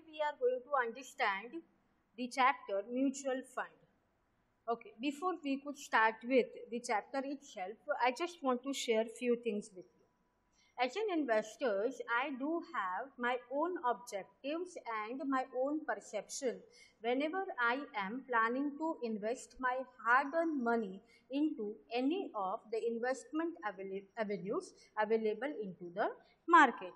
today we are going to understand the chapter mutual fund. Okay, before we could start with the chapter itself, I just want to share few things with you. As an investors, I do have my own objectives and my own perception whenever I am planning to invest my hard-earned money into any of the investment avenues available into the market.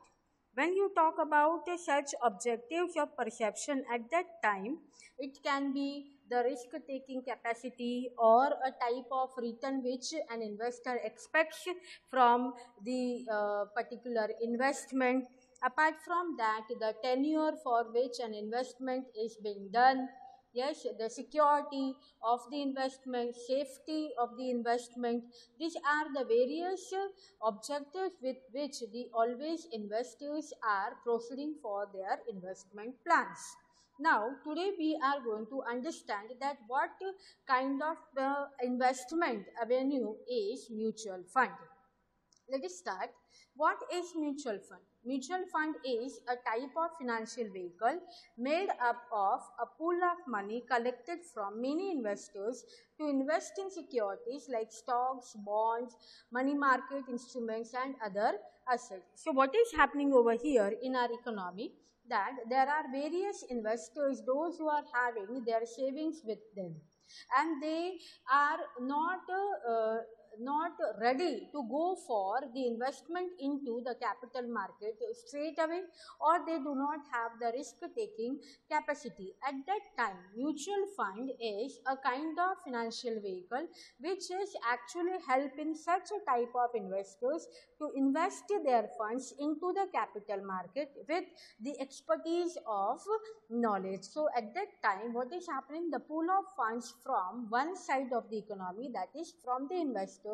When you talk about such objectives of perception at that time, it can be the risk taking capacity or a type of return which an investor expects from the particular investment. Apart from that, the tenure for which an investment is being done, yes, the security of the investment, safety of the investment, these are the various objectives with which the always investors are proceeding for their investment plans. Now, today we are going to understand that what kind of investment avenue is mutual fund. Let us start. What is mutual fund? Mutual fund is a type of financial vehicle made up of a pool of money collected from many investors to invest in securities like stocks, bonds, money market instruments and other assets. So what is happening over here in our economy? That there are various investors, those who are having their savings with them, and they are not ready to go for the investment into the capital market straight away, or they do not have the risk taking capacity. At that time, mutual fund is a kind of financial vehicle which is actually helping such a type of investors to invest their funds into the capital market with the expertise of knowledge. So at that time, what is happening, the pool of funds from one side of the economy, that is from the investors,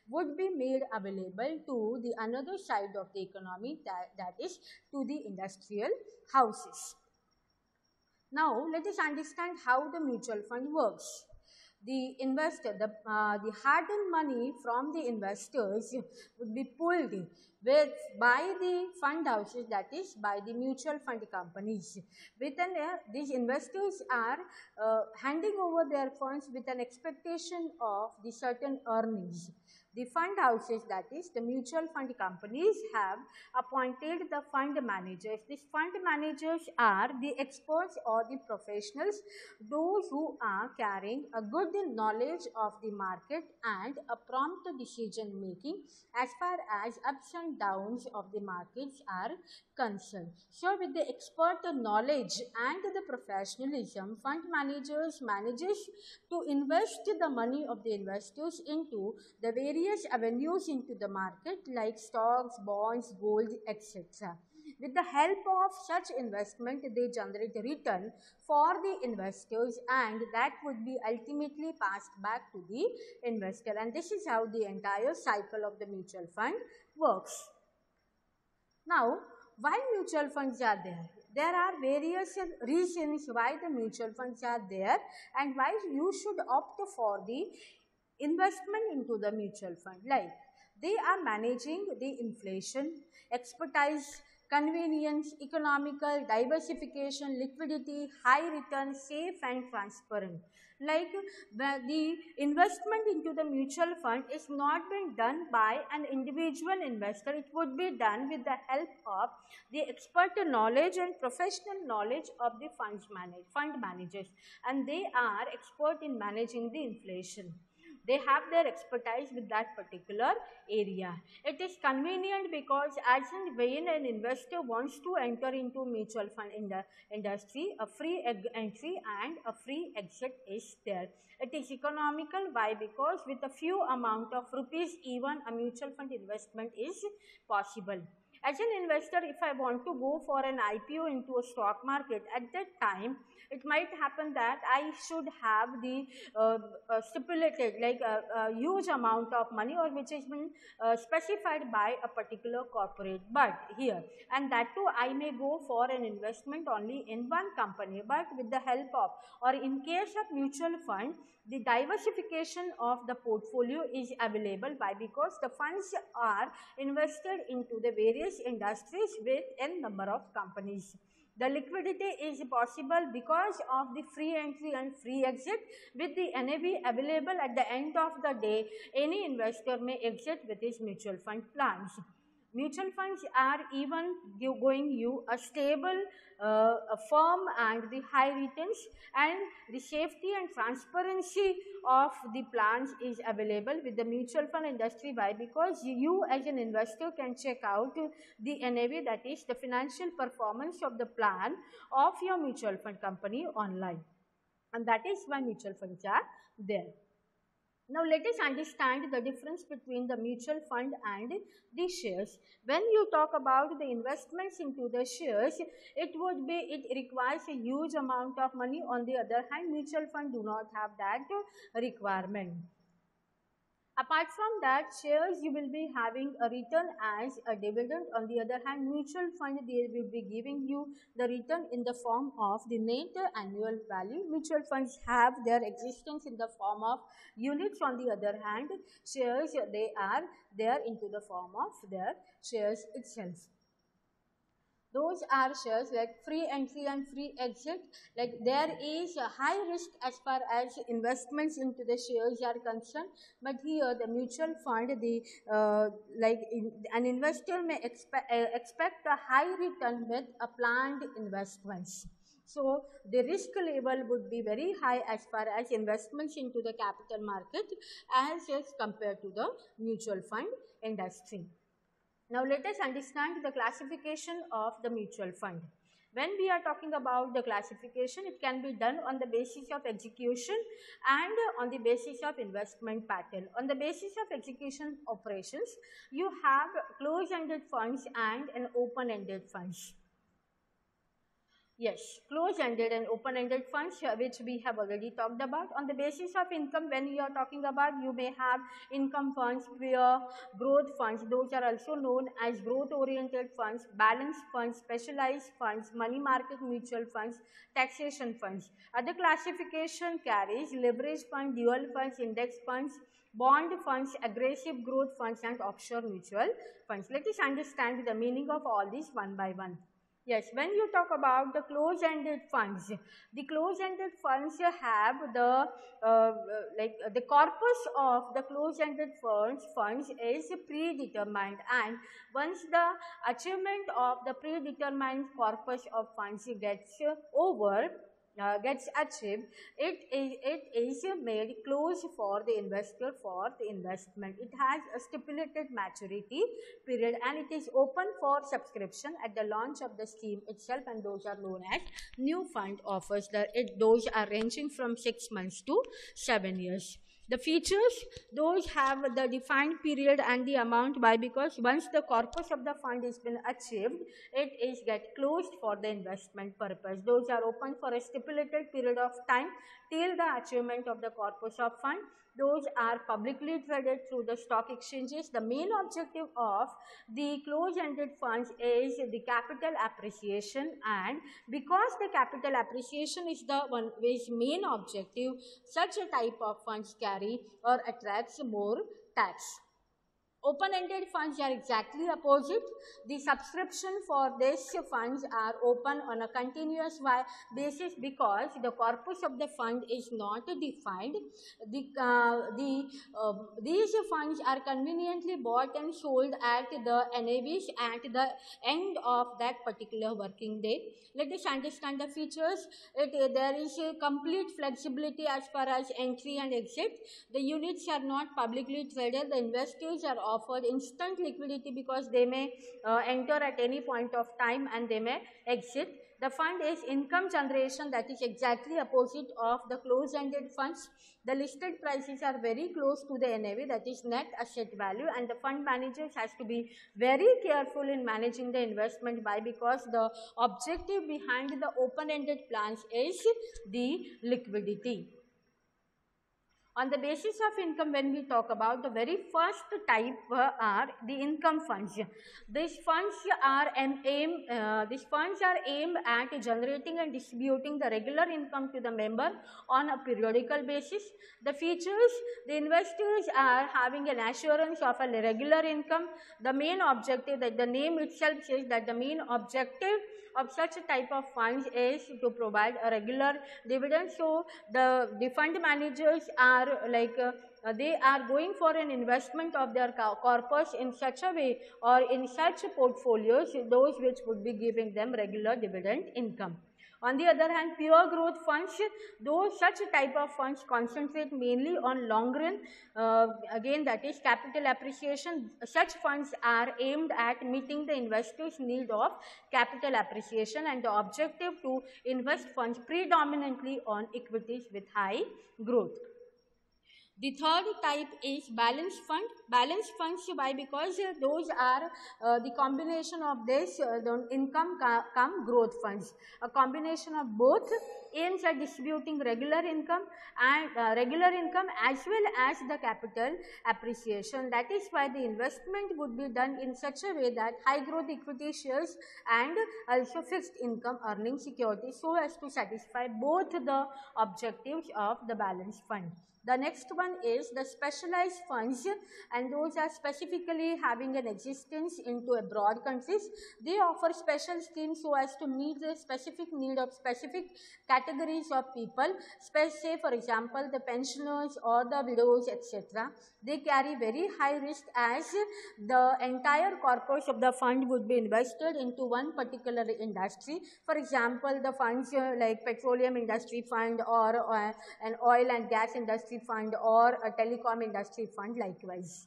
would be made available to the another side of the economy, that is to the industrial houses. Now let us understand how the mutual fund works. The investor, the hard-earned money from the investors would be pulled with by the fund houses, that is by the mutual fund companies. These investors are handing over their funds with an expectation of the certain earnings. The fund houses, that is the mutual fund companies, have appointed the fund managers. These fund managers are the experts or the professionals, those who are carrying a good knowledge of the market and a prompt decision making as far as ups and downs of the markets are concerned. So with the expert knowledge and the professionalism, fund managers manages to invest the money of the investors into the various avenues into the market like stocks, bonds, gold, etc. With the help of such investment, they generate a return for the investors, and that would be ultimately passed back to the investor. And this is how the entire cycle of the mutual fund works. Now, why mutual funds are there? There are various reasons why the mutual funds are there and why you should opt for the investment into the mutual fund. Like, they are managing the inflation, expertise, convenience, economical, diversification, liquidity, high return, safe and transparent. Like, the investment into the mutual fund is not being done by an individual investor. It would be done with the help of the expert knowledge and professional knowledge of the fund managers, and they are expert in managing the inflation. They have their expertise with that particular area. It is convenient because as and when an investor wants to enter into mutual fund in the industry, a free entry and a free exit is there. It is economical. Why? Because with a few amount of rupees, even a mutual fund investment is possible. As an investor, if I want to go for an IPO into a stock market, at that time, it might happen that I should have the stipulated, like a huge amount of money, or which has been specified by a particular corporate. But here, and that too, I may go for an investment only in one company, but with the help of, or in case of mutual fund, the diversification of the portfolio is available. Why? Because the funds are invested into the various industries with n number of companies. The liquidity is possible because of the free entry and free exit. With the NAV available at the end of the day, any investor may exit with his mutual fund plans. Mutual funds are even going you a stable, a firm and the high returns, and the safety and transparency of the plans is available with the mutual fund industry. Why? Because you as an investor can check out the NAV, that is the financial performance of the plan of your mutual fund company online, and that is why mutual funds are there. Now let us understand the difference between the mutual fund and the shares. When you talk about the investments into the shares, it requires a huge amount of money. On the other hand, mutual fund do not have that requirement. Apart from that, shares you will be having a return as a dividend. On the other hand, mutual fund, they will be giving you the return in the form of the net annual value. Mutual funds have their existence in the form of units. On the other hand, shares, they are there into the form of their shares itself. Those are shares like free entry and free exit. Like there is a high risk as far as investments into the shares are concerned, but here the mutual fund, an investor may expect a high return with a planned investments. So the risk level would be very high as far as investments into the capital market as compared to the mutual fund industry. Now let us understand the classification of the mutual fund. When we are talking about the classification, it can be done on the basis of execution and on the basis of investment pattern. On the basis of execution operations, you have closed-ended funds and an open-ended funds. Yes, closed-ended and open-ended funds, which we have already talked about. On the basis of income, when you are talking about, you may have income funds, pure growth funds. Those are also known as growth-oriented funds, balanced funds, specialized funds, money market mutual funds, taxation funds. Other classification carries leverage fund, dual funds, index funds, bond funds, aggressive growth funds, and offshore mutual funds. Let us understand the meaning of all these one by one. Yes, when you talk about the closed-ended funds, the closed-ended funds have the the corpus of the closed-ended funds is predetermined, and once the achievement of the predetermined corpus of funds gets achieved, it is made closed for the investor for the investment. It has a stipulated maturity period and it is open for subscription at the launch of the scheme itself, and those are known as new fund offers. Those are ranging from 6 months to 7 years. The features, those have the defined period and the amount. Why? Because once the corpus of the fund has been achieved, it is get closed for the investment purpose. Those are open for a stipulated period of time till the achievement of the corpus of fund. Those are publicly traded through the stock exchanges. The main objective of the closed-ended funds is the capital appreciation, and because the capital appreciation is the one which main objective, such a type of funds carry or attracts more tax. Open-ended funds are exactly opposite. The subscription for these funds are open on a continuous basis because the corpus of the fund is not defined. These funds are conveniently bought and sold at the NAVs at the end of that particular working day. Let us understand the features. There is a complete flexibility as far as entry and exit. The units are not publicly traded. The investors are offered instant liquidity because they may enter at any point of time and they may exit. The fund is income generation, that is exactly opposite of the closed-ended funds. The listed prices are very close to the NAV, that is net asset value, and the fund managers has to be very careful in managing the investment. Why? Because the objective behind the open-ended plans is the liquidity. On the basis of income, when we talk about the very first type are the income funds. These funds are aimed at generating and distributing the regular income to the member on a periodical basis. The features, the investors are having an assurance of a regular income. The main objective, that the name itself says that the main objective of such a type of funds is to provide a regular dividend. So the fund managers are like they are going for an investment of their corpus in such a way or in such portfolios, those which would be giving them regular dividend income. On the other hand, pure growth funds, though such a type of funds concentrate mainly on long run, again that is capital appreciation. Such funds are aimed at meeting the investors' need of capital appreciation, and the objective to invest funds predominantly on equities with high growth. The third type is balanced fund. Balanced funds, why? Because those are the combination of this the income come growth funds. A combination of both aims at distributing regular income as well as the capital appreciation. That is why the investment would be done in such a way that high growth equity shares and also fixed income earning securities, so as to satisfy both the objectives of the balanced fund. The next one is the specialized funds, and those are specifically having an existence into abroad countries. They offer special schemes so as to meet the specific need of specific categories of people, say for example the pensioners or the widows, etc. They carry very high risk as the entire corpus of the fund would be invested into one particular industry. For example, the funds like petroleum industry fund or an oil and gas industry fund or a telecom industry fund likewise.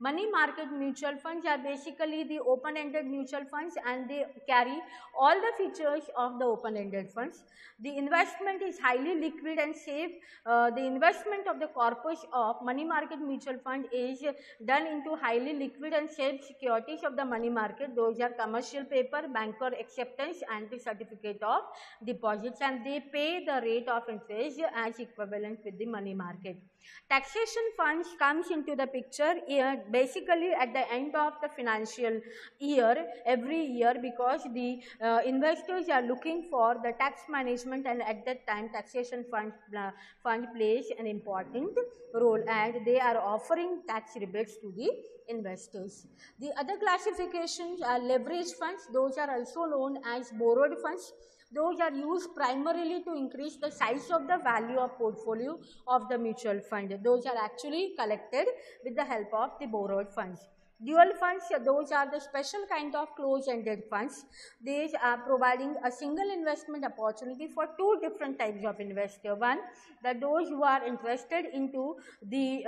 Money market mutual funds are basically the open-ended mutual funds, and they carry all the features of the open-ended funds. The investment is highly liquid and safe. The investment of the corpus of money market mutual fund is done into highly liquid and safe securities of the money market. Those are commercial paper, banker acceptance and the certificate of deposits, and they pay the rate of interest as equivalent with the money market. Taxation funds comes into the picture basically at the end of the financial year every year, because the investors are looking for the tax management, and at that time taxation fund plays an important role, and they are offering tax rebates to the investors. The other classifications are leverage funds. Those are also known as borrowed funds. Those are used primarily to increase the size of the value of portfolio of the mutual fund. Those are actually collected with the help of the borrowed funds. Dual funds, those are the special kind of closed-ended funds. These are providing a single investment opportunity for two different types of investor. One, that those who are interested into the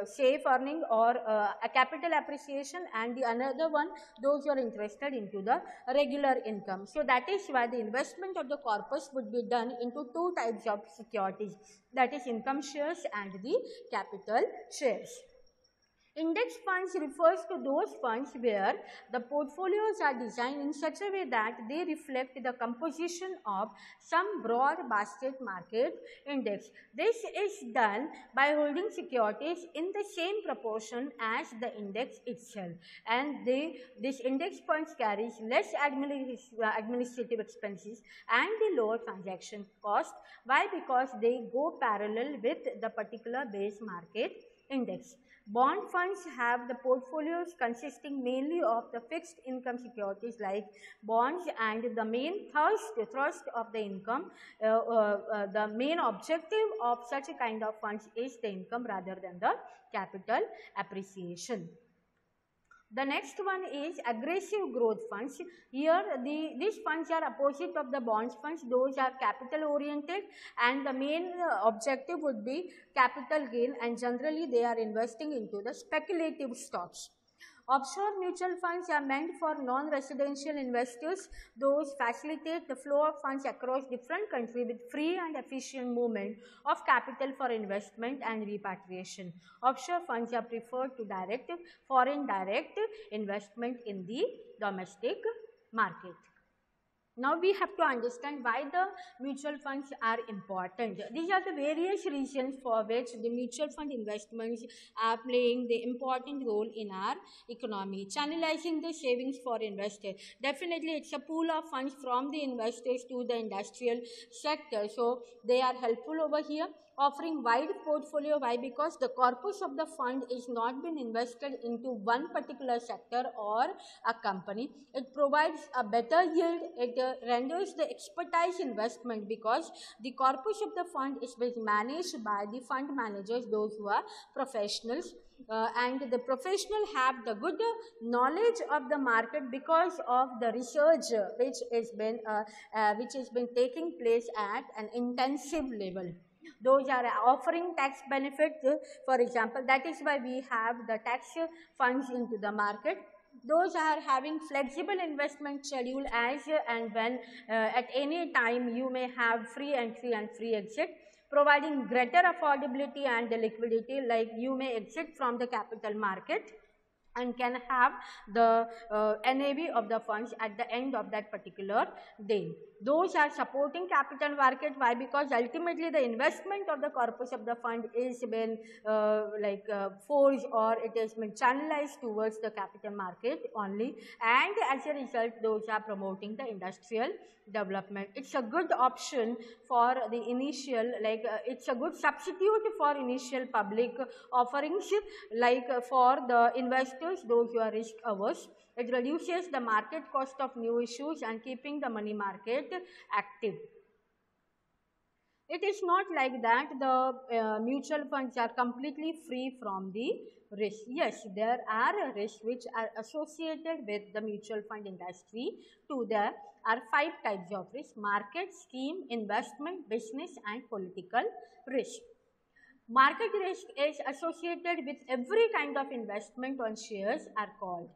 safe earning or a capital appreciation, and the another one, those who are interested into the regular income. So that is why the investment of the corpus would be done into two types of securities, that is income shares and the capital shares. Index funds refers to those funds where the portfolios are designed in such a way that they reflect the composition of some broad basket market index. This is done by holding securities in the same proportion as the index itself, and this index funds carries less administrative expenses and the lower transaction cost. Why? Because they go parallel with the particular base market index. Bond funds have the portfolios consisting mainly of the fixed income securities like bonds, and the main thrust of the income, the main objective of such a kind of funds is the income rather than the capital appreciation. The next one is aggressive growth funds. Here these funds are opposite of the bonds funds. Those are capital oriented, and the main objective would be capital gain, and generally they are investing into the speculative stocks. Offshore mutual funds are meant for non-residential investors. Those facilitate the flow of funds across different countries with free and efficient movement of capital for investment and repatriation. Offshore funds are preferred to foreign direct investment in the domestic market. Now we have to understand why the mutual funds are important. These are the various reasons for which the mutual fund investments are playing the important role in our economy. Channelizing the savings for investors. Definitely it's a pool of funds from the investors to the industrial sector. So they are helpful over here. offering wide portfolio. Why? Because the corpus of the fund is not been invested into one particular sector or a company. It provides a better yield. It renders the expertise investment, because the corpus of the fund is being managed by the fund managers, those who are professionals. And the professional have the good knowledge of the market because of the research which has been taking place at an intensive level. Those are offering tax benefits, for example. That is why we have the tax funds into the market. Those are having flexible investment schedule, as and when at any time you may have free entry and free exit, providing greater affordability and liquidity, like you may exit from the capital market and can have the NAV of the funds at the end of that particular day. Those are supporting capital market. Why? Because ultimately the investment of the corpus of the fund is been forced, or it has been channelized towards the capital market only, and as a result those are promoting the industrial development. It's a good option for the initial, it's a good substitute for initial public offerings, for the investors, those who are risk averse. It reduces the market cost of new issues and keeping the money market active. It is not like that the mutual funds are completely free from the risk. Yes, there are risks which are associated with the mutual fund industry. There are 5 types of risk: market, scheme, investment, business and political risk. Market risk is associated with every kind of investment on shares are called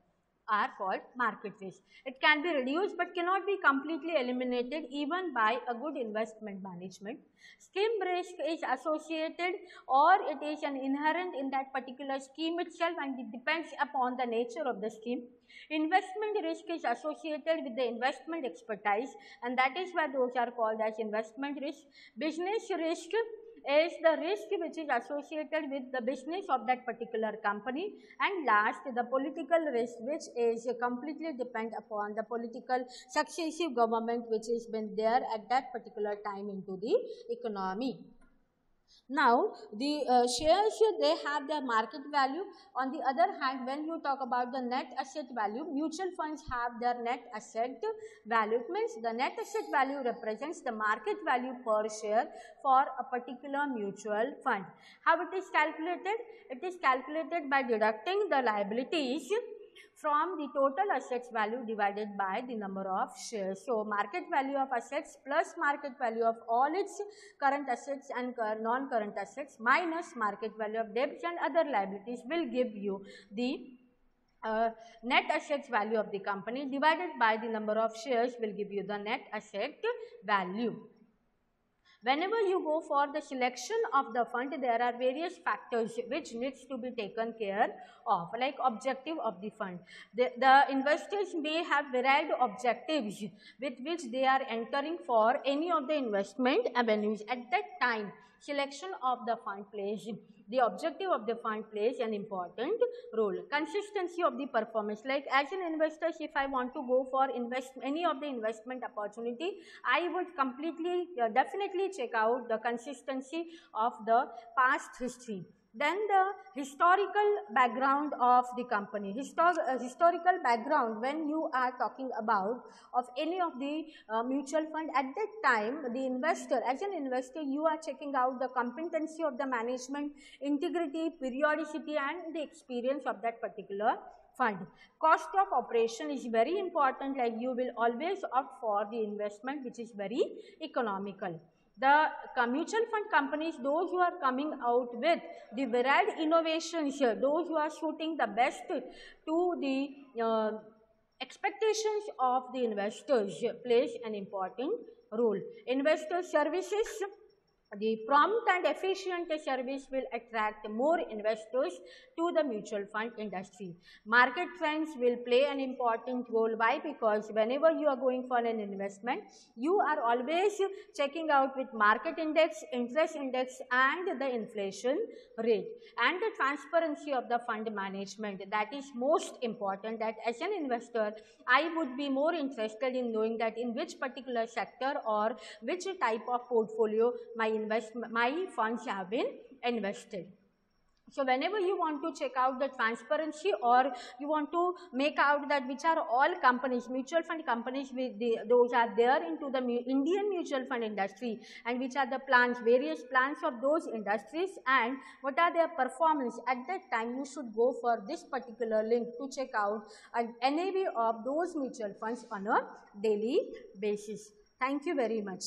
market risk. It can be reduced but cannot be completely eliminated even by a good investment management. Scheme risk is associated, or it is an inherent in that particular scheme itself, and it depends upon the nature of the scheme. Investment risk is associated with the investment expertise, and that is why those are called as investment risk. Business risk is the risk which is associated with the business of that particular company. And last, the political risk, which is completely depend upon the political successive government which has been there at that particular time into the economy. Now, the shares, they have their market value. On the other hand, when you talk about the net asset value, mutual funds have their net asset value. It means the net asset value represents the market value per share for a particular mutual fund. How it is calculated? It is calculated by deducting the liabilities from the total assets value divided by the number of shares. So, market value of assets plus market value of all its current assets and non-current assets minus market value of debts and other liabilities will give you the net assets value of the company divided by the number of shares will give you the net asset value. Whenever you go for the selection of the fund, there are various factors which needs to be taken care of, like objective of the fund. The investors may have varied objectives with which they are entering for any of the investment avenues. At that time, selection of the fund plays, the objective of the fund plays an important role. Consistency of the performance, like as an investor, if I want to go for any of the investment opportunity, I would completely definitely check out the consistency of the past history. Then the historical background of the company. Historical background, when you are talking about of any of the mutual fund, at that time the investor, as an investor, you are checking out the competency of the management, integrity, periodicity and the experience of that particular fund. Cost of operation is very important, like you will always opt for the investment which is very economical. The mutual fund companies, those who are coming out with the varied innovations, those who are suiting the best to the expectations of the investors, plays an important role. Investor services, the prompt and efficient service will attract more investors to the mutual fund industry. Market trends will play an important role. Why? Because whenever you are going for an investment, you are always checking out with market index, interest index and the inflation rate, and the transparency of the fund management. That is most important, that as an investor, I would be more interested in knowing that in which particular sector or which type of portfolio my my funds have been invested. So whenever you want to check out the transparency, or you want to make out that which are all companies, mutual fund companies, with those are there into the Indian mutual fund industry, and which are the plans, various plans of those industries, and what are their performance, at that time you should go for this particular link to check out NAV of those mutual funds on a daily basis. Thank you very much.